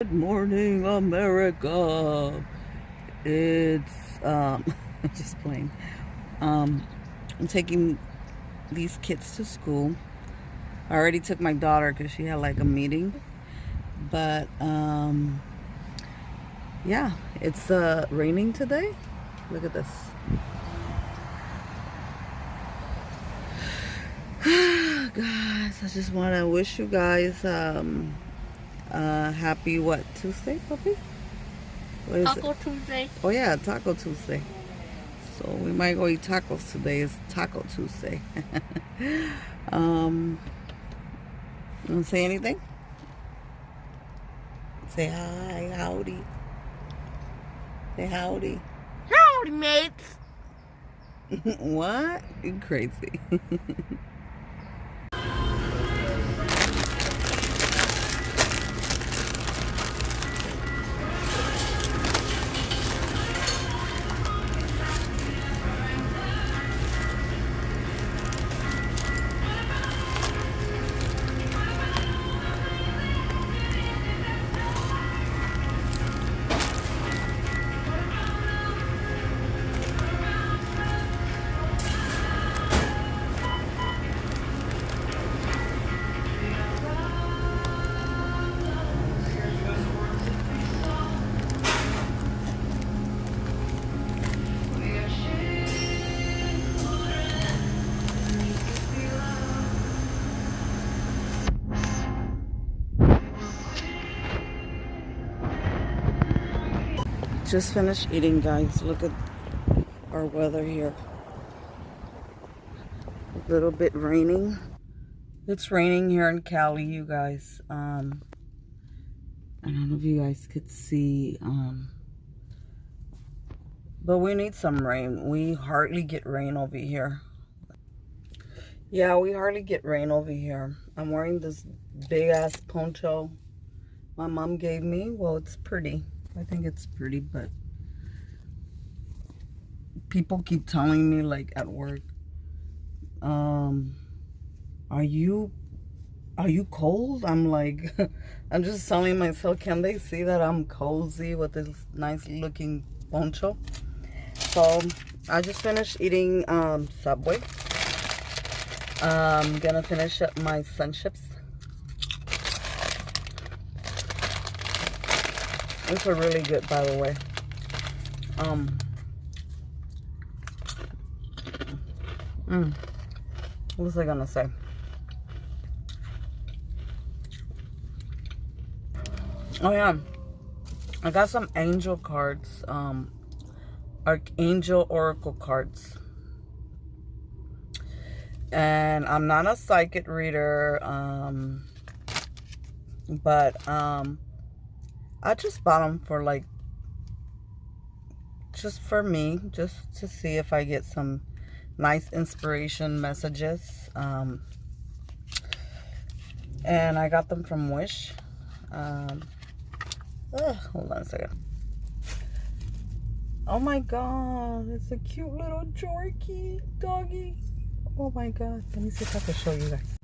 Good morning, America. It's just playing. I'm taking these kids to school. I already took my daughter because she had like a meeting. But yeah, it's raining today. Look at this. Guys, I just want to wish you guys happy what Tuesday, puppy? What is Taco it? Tuesday. Oh yeah, Taco Tuesday. So we might go eat tacos today. It's Taco Tuesday. You want to say anything? Say hi, howdy. Say howdy. Howdy, mates. What? You crazy. Just finished eating, guys. Look at our weather here. A little bit raining. It's raining here in Cali, you guys. I don't know if you guys could see, but we need some rain. We hardly get rain over here. Yeah, we hardly get rain over here. I'm wearing this big ass poncho my mom gave me. Well, it's pretty. I think it's pretty, but people keep telling me, like at work, are you cold? I'm like, I'm just telling myself, can they see that I'm cozy with this nice looking poncho? So I just finished eating Subway. I'm gonna finish up my sun chips. These are really good, by the way. What was I gonna say? Oh yeah, I got some angel cards, Archangel Oracle cards. And I'm not a psychic reader, but I just bought them for like, just for me, just to see if I get some nice inspiration messages. And I got them from Wish. Hold on a second. Oh my god, it's a cute little Jorky doggy. Oh my god, let me see if I can show you guys.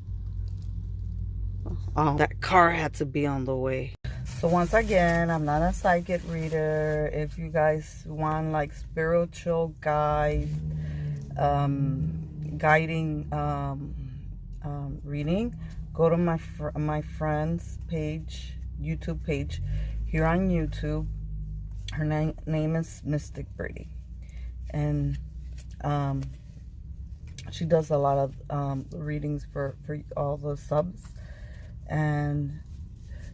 Oh, that car had to be on the way. So once again, I'm not a psychic reader. If you guys want like spiritual guide, guiding reading, go to my friend's page, YouTube page here on YouTube. Her name is Mystic Brady, and she does a lot of readings for all the subs. And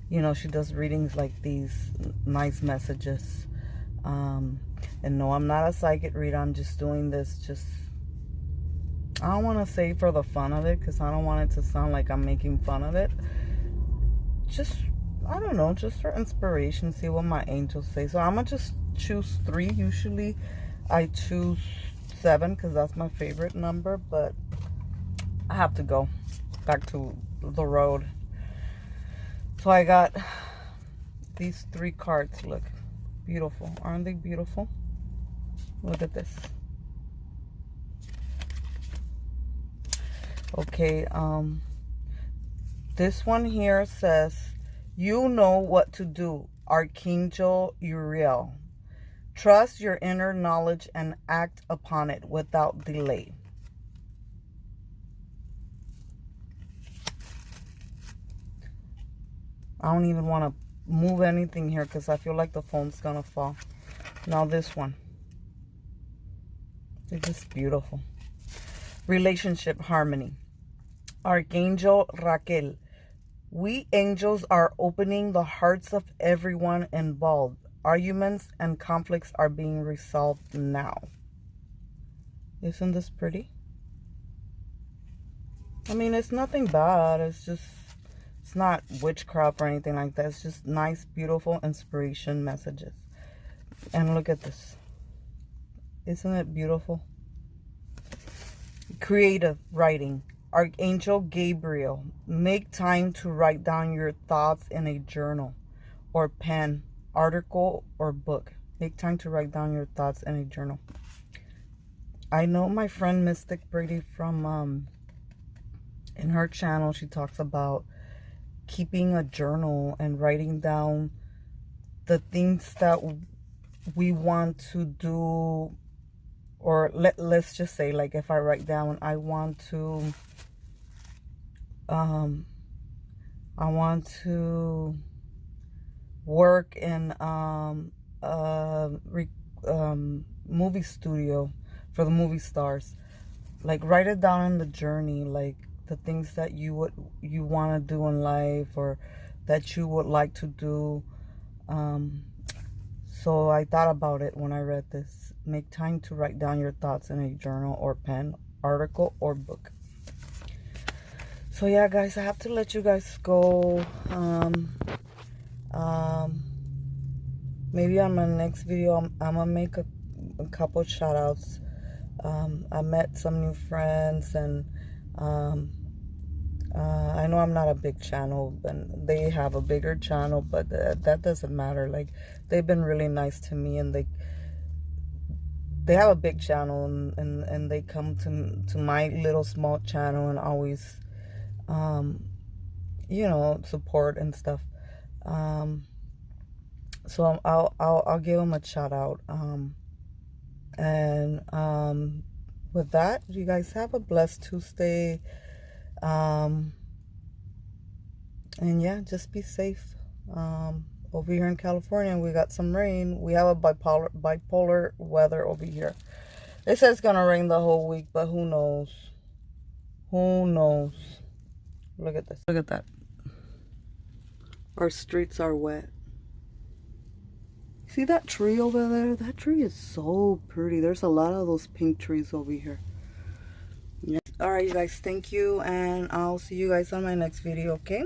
you know, she does readings like these, nice messages. And no, I'm not a psychic reader. I'm just doing this just, I don't want to say for the fun of it, because I don't want it to sound like I'm making fun of it. Just, I don't know, just for inspiration, see what my angels say. So I'm going to just choose 3. Usually I choose 7 because that's my favorite number, but I have to go back to the road. So I got these 3 cards. Look, beautiful. Aren't they beautiful? Look at this. Okay, this one here says, You know what to do. Archangel Uriel. Trust your inner knowledge and act upon it without delay. I don't even want to move anything here because I feel like the phone's going to fall. Now this one. It's just beautiful. Relationship harmony. Archangel Raquel. We angels are opening the hearts of everyone involved. Arguments and conflicts are being resolved now. Isn't this pretty? I mean, it's nothing bad. It's not witchcraft or anything like that. It's just nice, beautiful inspiration messages. And look at this. Isn't it beautiful? Creative writing. Archangel Gabriel. Make time to write down your thoughts in a journal or pen, article, or book. Make time to write down your thoughts in a journal. I know my friend Mystic Brady from in her channel, she talks about keeping a journal and writing down the things that we want to do. Or let's just say, like, if I write down, I want to work in movie studio for the movie stars. Like, write it down in the journey, like the things that you want to do in life or that you would like to do. So I thought about it when I read this. Make time to write down your thoughts in a journal or pen, article, or book. So yeah, guys, I have to let you guys go. Maybe on my next video, I'm gonna make a couple shout outs. I met some new friends, and I know I'm not a big channel, and they have a bigger channel, but that doesn't matter. Like, they've been really nice to me, and they have a big channel, and they come to my little small channel and always, you know, support and stuff. So I'll give them a shout out. And with that, you guys have a blessed Tuesday. And yeah, just be safe. Over here in California, we got some rain. We have a bipolar weather over here. It says it's gonna rain the whole week, but who knows? Who knows? Look at this. Look at that. Our streets are wet. See that tree over there? That tree is so pretty. There's a lot of those pink trees over here. Yeah. All right, you guys. Thank you, and I'll see you guys on my next video. Okay.